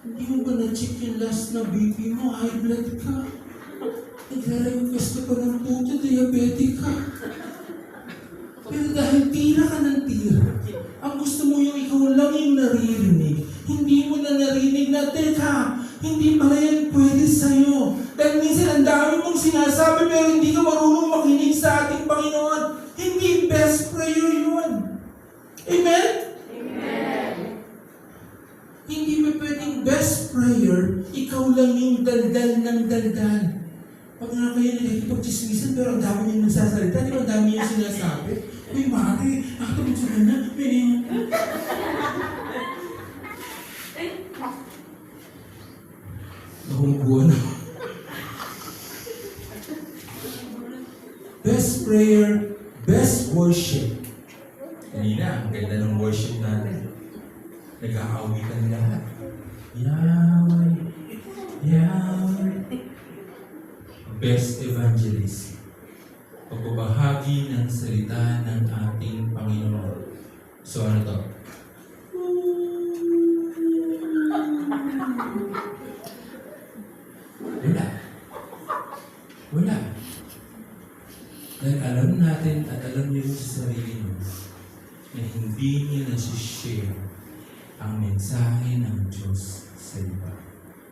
Hindi mo ba na-check yung last na BP mo? High blood ka. Nagre-request ka pa ng puto, diabetic ka. Pero dahil tira ka ng tira, ang gusto mo yung ikaw lang yung naririnig. Hindi mo na narinig na, teka, hindi pala yan pwede sa'yo. Dahil minsan ang dami mong sinasabi pero hindi ka marunong makinig sa ating Panginoon. Hindi best prayer yun. Amen? Amen. Hindi ba pwedeng best prayer, ikaw lang yung daldal ng daldal. Pag nga kayo nakikipag-chismisan pero ang dami niyong nagsasalita, di ba ang dami yung sinasabi? Uy, mati, nakatapos sa na, Nahungguan ako. Best prayer, best worship. Hindi na, ang ganda ng worship natin. Nag-aawitan lahat. Yahweh, Yahweh. Best evangelist. Pagbabahagi ng salita ng ating Panginoon. So ano to? Wala. Wala. Dahil alam natin at alam niyo sa sarili niyo na hindi niyo nasishare ang mensahe ng Diyos sa iba.